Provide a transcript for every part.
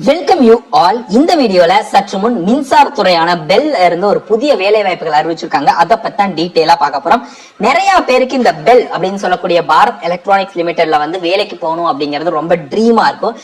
Welcome you all. இந்த வீடியோல சற்று முன் மின்சாரத்துறையான பெல்ல இருந்து ஒரு புதிய வேலை வாய்ப்புகள் அறிவிச்சிருக்காங்க. அதை பத்தி தான் டீடைலா பார்க்க போறோம். நிறைய பேருக்கு இந்த பெல் அப்படின்னு சொல்லக்கூடிய பாரத் எலக்ட்ரானிக்ஸ் லிமிடெட்ல வந்து வேலைக்கு போகணும் அப்படிங்கிறது ரொம்ப ட்ரீமா இருக்கும்.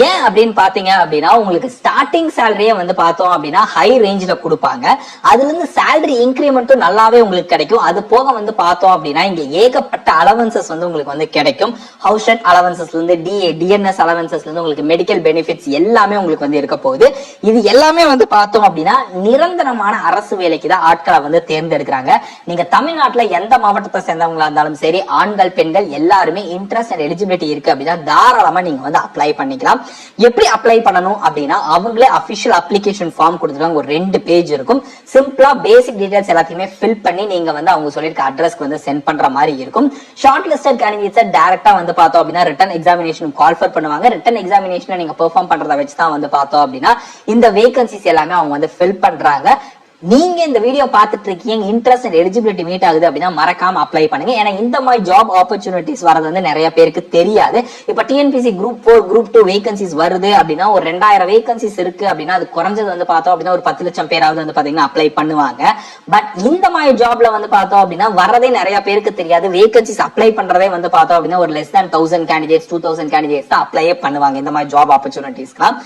ஏன் அப்படின்னு பாத்தீங்க அப்படின்னா உங்களுக்கு ஸ்டார்டிங் சேலரியே வந்து பார்த்தோம் அப்படின்னா ஹை ரேஞ்சில கொடுப்பாங்க. அதுல இருந்து சேலரி இன்கிரிமெண்ட்டும் நல்லாவே உங்களுக்கு கிடைக்கும். அது போக வந்து பார்த்தோம் அப்படின்னா இங்க ஏகப்பட்ட அலவன்சஸ் வந்து உங்களுக்கு வந்து கிடைக்கும். ஹவுஸ் ரெண்ட் அலவன்சஸ்ல இருந்து டிஎன்எஸ் அலவன்சஸ்ல இருந்து உங்களுக்கு மெடிக்கல் பெனிஃபிட்ஸ் எல்லாமே உங்களுக்கு வந்து இருக்க போகுது. இது எல்லாமே வந்து பார்த்தோம் அப்படின்னா நிரந்தரமான அரசு வேலைக்கு தான் ஆட்களை வந்து தேர்ந்தெடுக்கிறாங்க. நீங்க தமிழ்நாட்டுல எந்த மாவட்டத்தை சேர்ந்தவங்களா இருந்தாலும் சரி, ஆண்கள் பெண்கள் எல்லாருமே இன்ட்ரெஸ்ட் அண்ட் எலிஜிபிலிட்டி இருக்கு அப்படின்னா தாராளமா நீங்க வந்து அப்ளை பண்ணிக்கலாம். எப்படி அப்ளை பண்ணணும் அப்படின்னா அவங்களே அபிஷியல் அப்ளிகேஷன் ஃபார்ம் கொடுத்துருக்காங்க. ஒரு 2 பேஜ் இருக்கும். சிம்பிளா பேசிக் டீடைல்ஸ் எல்லாத்தையுமே ஃபில் பண்ணி நீங்க வந்து அவங்க சொல்லிருக்க அட்ரஸ்க்கு வந்து சென்ட் பண்ற மாதிரி இருக்கும். ஷார்ட் லிஸ்டட் கேண்டிடேட்ஸ் டைரக்டா வந்து பார்த்தோம் அப்படின்னா ரிட்டன் எக்ஸாமினேஷன் கால்ஃபர் பண்ணுவாங்க. ரிட்டன் எக்ஸாமினேஷன் நீங்க பெர்ஃபார்ம் பண்றதை வச்சு தான் வந்து பார்த்தோம் அப்படின்னா இந்த வேகன்சிஸ் எல்லாமே அவங்க வந்து ஃபில் பண்றாங்க. நீங்க இந்த வீடியோ பார்த்துட்டு இருக்கீங்க, இன்ட்ரெஸ்ட் அண்ட் எலிஜிபிலிட்டி மீட் ஆகுது அப்படின்னா மறக்காம அப்ளை பண்ணுங்க. ஏன்னா இந்த மாதிரி ஜாப் ஆப்பர்ச்சுனிட்டிஸ் வரது வந்து நிறைய பேருக்கு தெரியாது. இப்ப டிஎன்பிசி குரூப் 4 குரூப் 2 வேகன்சிஸ் வருது அப்படின்னா ஒரு 2000 வேகன்சிஸ் இருக்கு அப்படின்னா அது குறைஞ்சது வந்து பார்த்தோம் அப்படின்னா ஒரு 10 லட்சம் பேராவது வந்து பாத்தீங்கன்னா அப்ளை பண்ணுவாங்க. பட் இந்த மாதிரி ஜாப்ல வந்து பார்த்தோம் அப்படின்னா வரதே நிறைய பேருக்கு தெரியாது. வேகன்சிஸ் அப்ளை பண்றதே வந்து பார்த்தோம் அப்படின்னா ஒரு லெஸ் than 1000 கேண்டிடேட்ஸ் 2000 கேண்டிடேட்ஸ் தான் அப்ளையே பண்ணுவாங்க இந்த மாதிரி ஜாப் ஆப்பர்ச்சுனிட்டிஸ்லாம்.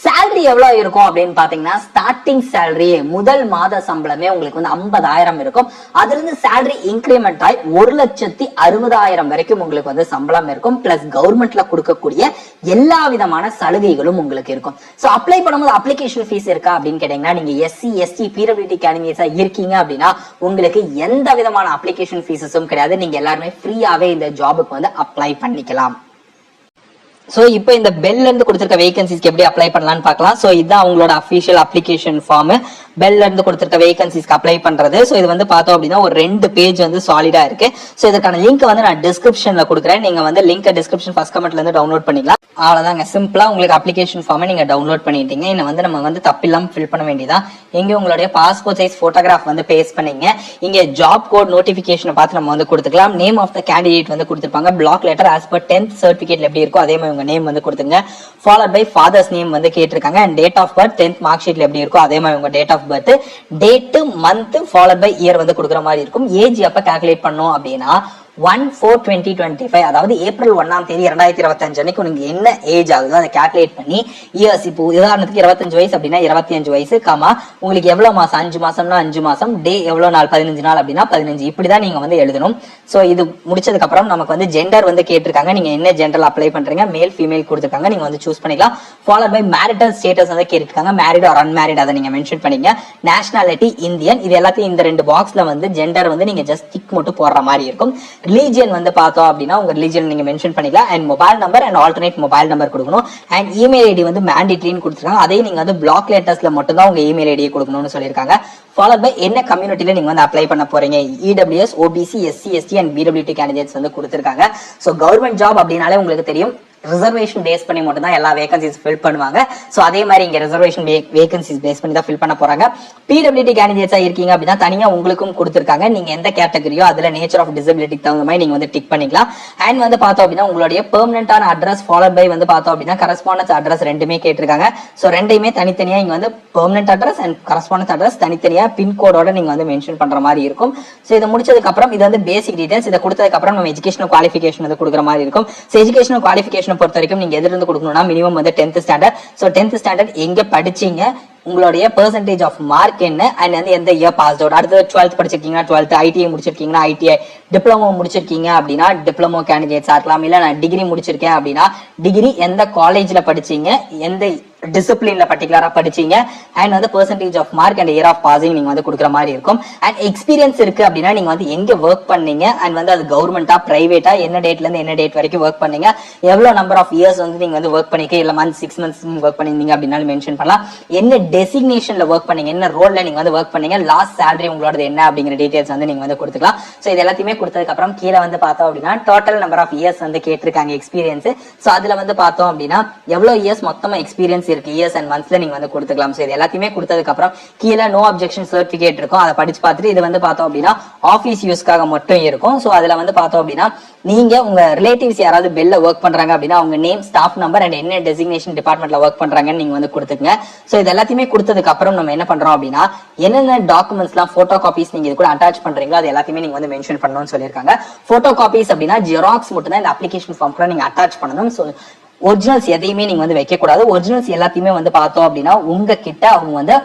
சேலரி எவ்வளவு இருக்கும் அப்படின்னு பாத்தீங்கன்னா ஸ்டார்டிங் சேலரி முதல் மாத சம்பளமே உங்களுக்கு வந்து 50,000 இருக்கும். அதுல இருந்து சேலரி இன்கிரிமெண்ட் ஆகி 1,60,000 வரைக்கும் உங்களுக்கு வந்து சம்பளம் இருக்கும். பிளஸ் கவர்மெண்ட்ல கொடுக்கக்கூடிய எல்லா விதமான சலுகைகளும் உங்களுக்கு இருக்கும். சோ அப்ளை பண்ணும்போது அப்ளிகேஷன் ஃபீஸ் இருக்கா அப்படின்னு கேட்டீங்கன்னா நீங்க எஸ்சி எஸ்டி பிடபிள்யூடி கேண்டிடேட்ஸா இருக்கீங்க அப்படின்னா உங்களுக்கு எந்த விதமான அப்ளிகேஷன் ஃபீஸஸும் கிடையாது. நீங்க எல்லாருமே ஃப்ரீயாவே இந்த ஜாபுக்கு வந்து அப்ளை பண்ணிக்கலாம். சோ இப்போ இந்த பெல்ல இருந்து கொடுத்திருக்க வேகன்சிஸ்க்கு எப்படி அப்ளை பண்ணலாம்னு பார்க்கலாம். சோ இதுதான் அவங்களோட அபிஷியல் அப்ளிகேஷன் ஃபார்ம். பெல்ல இருந்து கொடுத்திருக்க வேகன்சிஸ்க்கு அப்ளை பண்றது. சோ இது வந்து பார்த்தோம் அப்படின்னா ஒரு 2 பேஜ் வந்து சாலிடா இருக்கு. சோ இதற்கான லிங்க் வந்து நான் டிஸ்கிரிப்ஷன்ல கொடுக்குறேன். நீங்க வந்து லிங்க் டிஸ்கிரிப்ஷன் ஃபர்ஸ்ட் கமெண்ட்ல இருந்து டவுன்லோட் பண்ணிக்கலாம். அவ்வளவுதாங்க, சிம்பிளா உங்களுக்கு அப்ளிகேஷன் ஃபார்மை நீங்க டவுன்லோட் பண்ணிட்டீங்க. இன்னும் வந்து நம்ம வந்து தப்பில்லாம ஃபில் பண்ண வேண்டியதான். இங்க உங்களுடைய பாஸ்போர்ட் சைஸ் போட்டோகிராஃப் வந்து பேஸ்ட் பண்ணீங்க. இங்க ஜாப் கோட் நோட்டிபிகேஷன் பார்த்து நம்ம வந்து கொடுத்துக்கலாம். நேம் ஆஃப் த கேண்டிடேட் வந்து கொடுத்திருப்பாங்க. Black letter as per 10th சர்டிபிகேட்ல எப்படி இருக்கோ அதே மாதிரி உங்க நேம் வந்து கொடுத்துங்க. ஃபாலோட் பை ஃபாதர்ஸ் நேம் வந்து கேட்டிருக்காங்க. And date of birth 10th mark ஷீட்ல எப்படி இருக்கோ அதே மாதிரி உங்க date of birth, date, month followed by year வந்து கொடுக்குற மாதிரி இருக்கும். ஏஜ் எப்ப கால்குலேட் பண்ணோம் அப்படின்னா 1/4/2025 அதாவது ஏப்ரல் 1ஆம் தேதி 2025 அன்னைக்கு உங்களுக்கு என்ன ஏஜ் ஆகுதோ அதை கால்குலேட் பண்ணி இயர்ஸ், இப்போ உதாரணத்துக்கு 25 வயசு அப்படின்னா 25 வயசு காமா உங்களுக்கு எவ்வளவு மாசம் 5 மாசம்னா 5 மாசம், டே எவ்வளவு நாள் 15 நாள் அப்படின்னா 15, இப்படிதான் நீங்க வந்து எழுதணும். சோ இது முடிச்சதுக்கு அப்புறம் நமக்கு வந்து ஜெண்டர் வந்து கேட்டிருக்காங்க. நீங்க என்ன ஜெண்டர் அப்ளை பண்றீங்க, மேல் ஃபீமேல் கொடுத்திருக்காங்க, நீங்க வந்து சூஸ் பண்ணிக்கலாம். ஃபாலோட் பை மேரிட்டல் ஸ்டேட்டஸ் வந்து கேட்டிருக்காங்க. மேரிட் ஆர் அன்மேரிட் அதை நீங்க மென்ஷன் பண்ணீங்க. நேஷனாலிட்டி இந்தியன், இது எல்லாத்தையும் இந்த 2 பாக்ஸ்ல வந்து ஜெண்டர் வந்து நீங்க ஜஸ்ட் டிக் மட்டும் போடுற மாதிரி இருக்கும். ரிலீஜியன் வந்து பார்த்தோம் அப்படின்னா உங்க ரிலீஜியன் நீங்க மென்ஷன் பண்ணிக்கலாம். And mobile number and alternate mobile number கொடுக்கணும். அண்ட் இமெயில் ஐடி வந்து மேண்டேட்டரின்னு கொடுத்துருக்காங்க. அதே நீங்க வந்து பிளாக் லெட்டர்ஸ்ல மட்டும் தான் உங்க இமெயில் ஐடியை கொடுக்கணும்னு சொல்லியிருக்காங்க. ஃபாலோட் பை என்ன கம்யூனிட்டில நீங்க வந்து அப்ளை பண்ண போறீங்க, EWS, OBC, SC, ST and PWD candidates வந்து கொடுத்திருக்காங்க. சோ கவர்மெண்ட் ஜாப் அப்படின்னாலே உங்களுக்கு தெரியும் ரிசர்வேஷன் பேஸ் பண்ணி மட்டும் தான் எல்லா வேகன்சிஸ் ஃபில் பண்ணுவாங்க. சோ அதே மாதிரி இங்க ரிசர்வேஷன் வேகன்சிஸ் பேஸ் பண்ணி தான் ஃபில் பண்ண போறாங்க. பிடபிள்யூடி கேண்டிடேட்ஸா இருக்கீங்க அப்படின்னா தனியா உங்களுக்கும் கொடுத்திருக்காங்க. நீங்க எந்த கேட்டகரியோ அதுல நேச்சர் ஆஃப் டிசபிலிட்டிக்கு தகுந்த மாதிரி நீங்க வந்து டிக் பண்ணிக்கலாம். அண்ட் வந்து பார்த்தோம் அப்படின்னா உங்களுடைய பெர்மனன்டான அட்ரஸ் ஃபாலோட் பை வந்து பார்த்தோம் அப்படின்னா கரஸ்பாண்டன்ஸ் அட்ரஸ் ரெண்டுமே கேட்டிருக்காங்க. சோ ரெண்டையுமே தனித்தனியா இங்க வந்து permanent address and correspondence address தனித்தனியா பின்கோடோட நீங்க வந்து மென்ஷன் பண்ற மாதிரி இருக்கும். சோ இதை முடிச்சதுக்கு அப்புறம் இது வந்து பேசிக் டீடைல்ஸ். இதை கொடுத்ததுக்கு அப்புறம் நம்ம எஜுகேஷனல் குவாலிஃபிகேஷன் வந்து கொடுக்குற மாதிரி இருக்கும். சோ எஜுகேஷனல் குவாலிஃபிகேஷன் பொறுத்த வரைக்கும் நீங்க எதிர இருந்து கொடுக்கணும்னா மினிமம் வந்து 10th standard. So 10th standard எங்க படிச்சீங்க, உங்களுடைய பெர்சன்டேஜ் ஆஃப் மார்க் என்ன, அண்ட் வந்து எந்த இயர் பாஸ் அவுட், அடுத்து 12th படிச்சிருக்கீங்கன்னா 12th, ஐடிஐ முடிச்சிருக்கீங்கன்னா ஐடிஐ, டிப்ளமோ முடிச்சிருக்கீங்க அப்படின்னா டிப்ளமோ கேண்டிடேட்ஸா இருக்கலாம். இல்ல நான் டிகிரி முடிச்சிருக்கேன் அப்படின்னா டிகிரி எந்த காலேஜ்ல படிச்சீங்க, எந்த டிசிப்ளின்ல பர்டிகுலரா படிச்சீங்க, அண்ட் வந்து percentage of mark and year of passing நீங்க வந்து கொடுக்குற மாதிரி இருக்கும். அண்ட் எக்ஸ்பீரியன்ஸ் இருக்கு அப்படின்னா நீங்க வந்து எங்க ஒர்க் பண்ணீங்க, அண்ட் வந்து அது கவர்மெண்டா பிரைவேட்டா என்ன டேட்ல இருந்து என்ன டேட் வரைக்கும் ஒர்க் பண்ணீங்க, எவ்வளவு நம்பர் ஆஃப் இயர்ஸ் வந்து நீங்க வந்து ஒர்க் பண்ணிக்க, இல்ல மந்த் 6 months ஒர்க் பண்ணிருந்தீங்க அப்படின்னாலும் மென்ஷன் பண்ணலாம். என்ன டெசிக்னேஷன்ல ஒர்க் பண்ணீங்க, என்ன ரோல்ல நீங்க வந்து ஒர்க் பண்ணீங்க, லாஸ்ட் சேலரி உங்களோட என்ன அப்படிங்கிற டீடைல்ஸ் வந்து நீங்க வந்து கொடுத்துக்கலாம். சோ இது எல்லாத்தையுமே கொடுத்ததுக்கு அப்புறம் கீழே வந்து பார்த்தோம் அப்படின்னா டோட்டல் நம்பர் ஆஃப் இயர்ஸ் வந்து கேட்டிருக்காங்க எக்ஸ்பீரியன்ஸ். சோ அதுல வந்து பார்த்தோம் அப்படின்னா எவ்வளவு இயர்ஸ் மொத்தமா எக்ஸ்பீரியன்ஸ் இருக்கு, இயர்ஸ் அண்ட் மந்த்ஸ்ல நீங்க வந்து கொடுத்துக்கலாம். ஸோ இது எல்லாத்தையுமே கொடுத்ததுக்கு அப்புறம் கீழே நோ அப்ஜெக்ஷன் சர்டிபிகேட் இருக்கும், அதை படிச்சு பார்த்துட்டு இது வந்து பார்த்தோம் அப்படின்னா ஆஃபீஸ் யூஸ்க்காக மட்டும் இருக்கும். ஸோ அதுல வந்து பார்த்தோம் அப்படின்னா நீங்க உங்க ரிலேட்டிவ்ஸ் யாராவது பெல்ல ஒர்க் பண்றாங்க அப்படின்னா அவங்க நேம், ஸ்டாஃப் நம்பர் அண்ட் என்ன டெசிக்னேஷன் டிபார்ட்மெண்ட்ல ஒர்க் பண்றாங்கன்னு நீங்க வந்து கொடுத்துக்கங்க. ஸோ இது எல்லாத்தையுமே கொடுத்ததுக்கு அப்புறம் நம்ம என்ன பண்றோம் அப்படின்னா என்னென்ன டாக்குமெண்ட்ஸ்லாம் போட்டோ காப்பீஸ் நீங்க இது கூட அட்டாச் பண்றீங்களோ அது எல்லாத்தையுமே நீங்க வந்து மென்ஷன் பண்ணணும்னு சொல்லியிருக்காங்க. போட்டோ காப்பீஸ் அப்படின்னா ஜெராக்ஸ் மட்டும் தான் இந்த அப்ளிகேஷன் ஃபார்ம் கூட நீங்க அட்டாச் பண்ணணும். ஸோ ஒரிஜினல்ஸ் எதையுமே நீங்க வந்து வைக்க கூடாது. ஒரிஜினல்ஸ் எல்லாத்தையுமே வந்து பார்த்தோம் அப்படின்னா உங்ககிட்ட அவங்க வந்து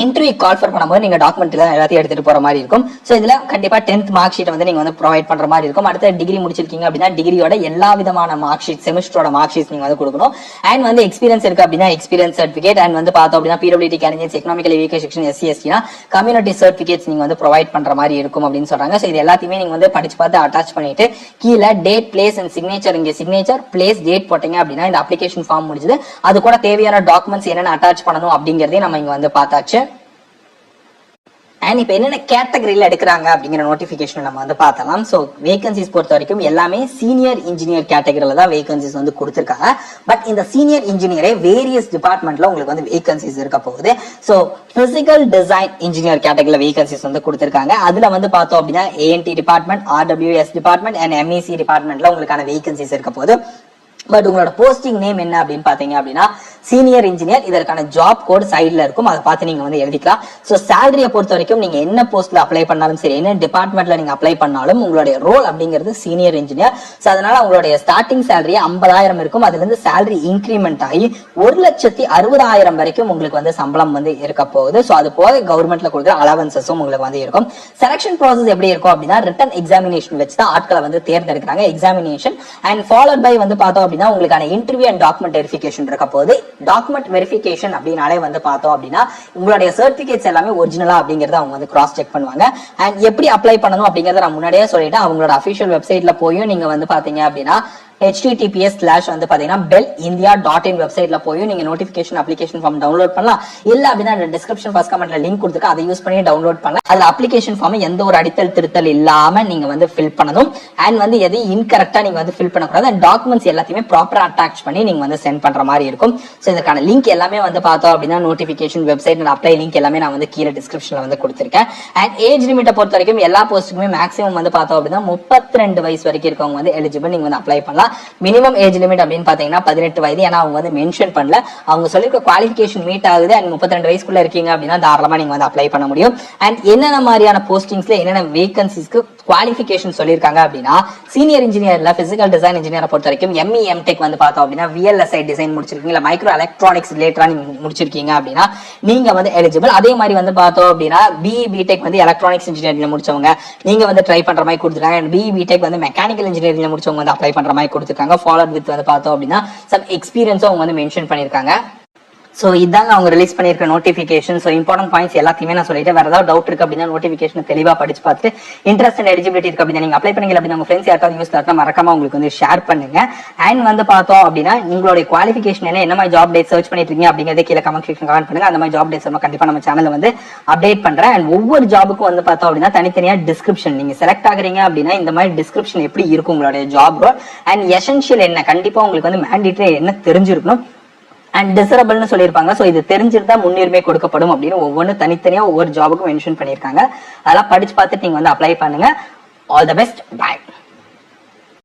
இன்டர்வியூ கால் ஃபர் பண்ணும்போது நீங்க டாக்குமெண்ட் எல்லாத்தையும் எடுத்துட்டு போற மாதிரி இருக்கும். சோ இதுல கண்டிப்பா 10th மார்க் ஷீட் வந்து நீங்க வந்து ப்ரொவைட் பண்ற மாதிரி இருக்கும். அடுத்த டிகிரி முடிச்சிருக்கீங்க அப்படின்னா டிகிரியோட எல்லா விதமான மார்க் ஷீட், செமஸ்டரோட மார்க் ஷீட் நீங்க வந்து கொடுக்கணும். அண்ட் வந்து எக்ஸ்பீரியன்ஸ் இருக்கு அப்படின்னா எக்ஸ்பீரியன்ஸ் சர்டிபிகேட், அண்ட் வந்து பார்த்தோம் அப்படின்னா PWD candidates, economically weaker section, SC எஸ்டினா கம்யூனிட்டி சர்டிபிகேட்ஸ் நீங்க வந்து ப்ரொவைட் பண்ற மாதிரி இருக்கும் அப்படின்னு சொல்றாங்க. சோ இது எல்லாத்தையுமே நீங்க வந்து படிச்சு பார்த்து அட்டாச் பண்ணிட்டு கீழே டேட், பிளேஸ் அண்ட் சிக்னேச்சர், இங்க சிக்னேச்சர், பிளேஸ், டேட் போட்டீங்க அப்படின்னா இந்த அப்ளிகேஷன் ஃபார்ம் முடிஞ்சது. அது கூட தேவையான டாக்குமெண்ட்ஸ் என்னென்ன அட்டாச் பண்ணணும் அப்படிங்கறதையும் நம்ம இங்க வந்து பார்த்தாச்சு. அண்ட் இப்போ என்னென்ன கேட்டகரியில எடுக்கிறாங்க அப்படிங்கிற நோட்டிபிகேஷன் நம்ம வந்து பார்த்தலாம். ஸோ வேகன்சிஸ் பொறுத்த வரைக்கும் எல்லாமே சீனியர் இன்ஜினியர் கேட்டகரியில தான் வேகன்சிஸ் வந்து கொடுத்துருக்காங்க. பட் இந்த சீனியர் இன்ஜினியரே வேரியஸ் டிபார்ட்மெண்ட்ல உங்களுக்கு வந்து வேகன்சிஸ் இருக்க போகுது. ஸோ பிசிக்கல் டிசைன் இன்ஜினியர் கேட்டகரியில வேகன்சிஸ் வந்து கொடுத்துருக்காங்க. அதுல வந்து பார்த்தோம் அப்படின்னா AND department, RWS department and MEC டிபார்ட்மெண்ட்ல உங்களுக்கான வேகன்சிஸ் இருக்க போகுது. பட் உங்களோட போஸ்டிங் நேம் என்ன அப்படின்னு பாத்தீங்க அப்படின்னா சீனியர் இன்ஜினியர். இதற்கான ஜாப் கோட் சைட்ல இருக்கும், அதை பார்த்து நீங்க வந்து எழுதிக்கலாம். சோ சேலரியை பொறுத்த வரைக்கும் நீங்க என்ன போஸ்ட்ல அப்ளை பண்ணாலும் சரி, என்ன டிபார்ட்மெண்ட்ல நீங்க அப்ளை பண்ணாலும் உங்களுடைய ரோல் அப்படிங்கிறது சீனியர் இன்ஜினியர். சோ அதனால உங்களுடைய ஸ்டார்டிங் சேலரி 50,000 இருக்கும். அதுல இருந்து சேலரி இன்கிரிமெண்ட் ஆகி 1,60,60,000 வரைக்கும் உங்களுக்கு வந்து சம்பளம் வந்து இருக்க போகுது. சோ அது போக கவர்மெண்ட்ல கொடுக்குற அலவன்சஸும் உங்களுக்கு வந்து இருக்கும். செலக்ஷன் ப்ராசஸ் எப்படி இருக்கும் அப்படின்னா ரிட்டன் எக்ஸாமினேஷன் வச்சு தான் ஆட்களை வந்து தேர்ந்தெடுக்கிறாங்க. எக்ஸாமினேஷன் அண்ட் ஃபாலோட் பை வந்து பார்த்தோம் அப்படின்னா உங்களுக்கான இன்டர்வியூ அண்ட் டாக்குமெண்ட் வெரிஃபிகேஷன் இருக்க போகுது. டாக்குமெண்ட் வெரிஃபிகேஷன் அப்படின்னாலே வந்து பார்த்தோம் அப்படின்னா உங்களுடைய சர்டிபிகேட்ஸ் எல்லாமே ஒரிஜினலா அப்படிங்கறத அவங்க வந்து கிராஸ் செக் பண்ணுவாங்க. அண்ட் எப்படி அப்ளை பண்ணணும் அப்படிங்கறத நான் முன்னாடியே சொல்லிட்டேன். அவங்களோட அபிஷியல் வெப்சைட்ல போயும் நீங்க வந்து பாத்தீங்க அப்படின்னா https/ வந்து பாத்தீங்கன்னா bellindia.in வெப்சைட்ல போய் நீங்க நோட்டிபிகேஷன் அப்ளிகேஷன் ஃபார்ம் டவுன்லோட் பண்ணலாம். இல்ல அப்படின்னா டிஸ்கிரிப்ஷன் ஃபர்ஸ்ட் கமெண்ட்ல லிங்க் கொடுத்துருக்க, அதை யூஸ் பண்ணி டவுன்லோட் பண்ணலாம். அதுல அப்ளிகேஷன் ஃபார்ம் எந்த ஒரு அடித்தல் திருத்தல் இல்லாம நீங்க வந்து ஃபில் பண்ணணும். அண்ட் வந்து எதையும் இன்கரெக்டா நீங்க வந்து ஃபில் பண்ணக்கூடாது. அண்ட் டாக்குமெண்ட்ஸ் எல்லாத்தையுமே ப்ராப்பரா அட்டாச் பண்ணி நீங்க வந்து சென்ட் பண்ற மாதிரி இருக்கும். சோ இதுக்கான லிங்க் எல்லாமே வந்து பார்த்தோம் அப்படின்னா notification website and apply link எல்லாமே நான் வந்து கீழே டிஸ்கிரிப்ஷன்ல வந்து கொடுத்திருக்கேன். அண்ட் ஏஜ் லிமிட்டை பொறுத்த வரைக்கும் எல்லா போஸ்ட்டுக்குமே மேக்ஸிமம் வந்து பார்த்தோம் அப்படின்னா 32 வயசு வரைக்கும் இருக்கவங்க வந்து எலிஜிபிள், நீங்க வந்து அப்ளை பண்ணலாம். மினிமம் ஏஜ் லிமிட் அப்படின்னு பாத்தீங்கன்னா 18 வயது. ஏன்னா அவங்க வந்து மென்ஷன் பண்ணல, அவங்க சொல்லிருக்க குவாலிஃபிகேஷன் மீட் ஆகுது அண்ட் 32 வயசுக்குள்ள இருக்கீங்க அப்படின்னா தாராளமா நீங்க வந்து அப்ளை பண்ண முடியும். அண்ட் என்னென்ன மாதிரியான போஸ்டிங்ஸ்ல என்னென்ன வேகன்சிஸ்க்கு குவாலிஃபிகேஷன் சொல்லிருக்காங்க அப்படின்னா சீனியர் இன்ஜினியர்ல பிசிக்கல் டிசைன் இன்ஜினியரை பொறுத்த வரைக்கும் எம்இ எம்டெக் வந்து பார்த்தோம் அப்படின்னா விஎல்எஸ்ஐ டிசைன் முடிச்சிருக்கீங்க, இல்ல மைக்ரோ எலக்ட்ரானிக்ஸ் ரிலேட்டடா நீங்க முடிச்சிருக்கீங்க அப்படின்னா நீங்க வந்து எலிஜிபிள். அதே மாதிரி வந்து பார்த்தோம் அப்படின்னா பிஇ பிடெக் வந்து எலக்ட்ரானிக்ஸ் இன்ஜினியரிங்ல முடிச்சவங்க நீங்க வந்து ட்ரை பண்ற மாதிரி கொடுத்துருக்காங்க. அண்ட் பிஇ பிடெக் வந்து மெக்கானிக்கல் இன்ஜினியரிங்ல முடிச்சவங்க வந்து அப்ளை பண்ற மாதிரி கொடுத்துருக்காங்க. ஃபாலோட் வித் வந்து பார்த்தோம் அப்படின்னா சம் எக்ஸ்பீரியன்ஸும் அவங்க வந்து மென்ஷன் பண்ணிருக்காங்க. சோ இதாங்க அவங்க ரிலீஸ் பண்ணிருக்க நோட்டிபிகேஷன். சோ இம்பார்ட்டன்ட் பாயிண்ட்ஸ் எல்லாத்தையுமே நான் சொல்லிட்டு வேற ஏதாவது டவுட் இருக்கு அப்படின்னா நோட்டிபிகேஷன் தெளிவா படிச்சு பார்த்துட்டு இன்ட்ரெஸ்ட் அண்ட் எலிஜிபிலிட்டி இருக்கு அப்படின்னா நீங்க அப்ளை பண்ணீங்க அப்படின்னா உங்க ஃப்ரெண்ட்ஸ் யாராவது யூஸ் பண்ணா மறக்காம உங்களுக்கு வந்து ஷேர் பண்ணுங்க. அண்ட் வந்து பார்த்தோம் அப்படின்னா உங்களுடைய குவாலிஃபிகேஷன் என்ன மாதிரி ஜாப் டேட் சர்ச் பண்ணிட்டு இருக்கீங்க அப்படிங்கறத கீழே கமெண்ட் செக்ஷன் கமெண்ட் பண்ணுங்க. அந்த மாதிரி ஜாப் டேட்ஸ் நம்ம கண்டிப்பா நம்ம சேனல்ல வந்து அப்டேட் பண்றேன். அண்ட் ஒவ்வொரு ஜாபுக்கும் வந்து பார்த்தோம் அப்படின்னா தனித்தனியா டிஸ்கிரிப்ஷன், நீங்க செலக்ட் ஆகுறீங்க அப்படின்னா இந்த மாதிரி டிஸ்கிரிப்ஷன் எப்படி இருக்கும் உங்களுடைய ஜாப் ரோல் அண்ட் எசென்ஷியல் என்ன, கண்டிப்பா உங்களுக்கு வந்து மேண்டேட்டரி என்ன தெரிஞ்சிருக்கணும் அண்ட் டிசரபிள்னு சொல்லியிருப்பாங்க. சோ இது தெரிஞ்சிருந்தா முன்னுரிமை கொடுக்கப்படும் அப்படின்னு ஒவ்வொன்று தனித்தனியா ஒவ்வொரு ஜாபுக்கும் மென்ஷன் பண்ணியிருக்காங்க. அதெல்லாம் படிச்சு பார்த்துட்டு நீங்க வந்து அப்ளை பண்ணுங்க. All the best, by.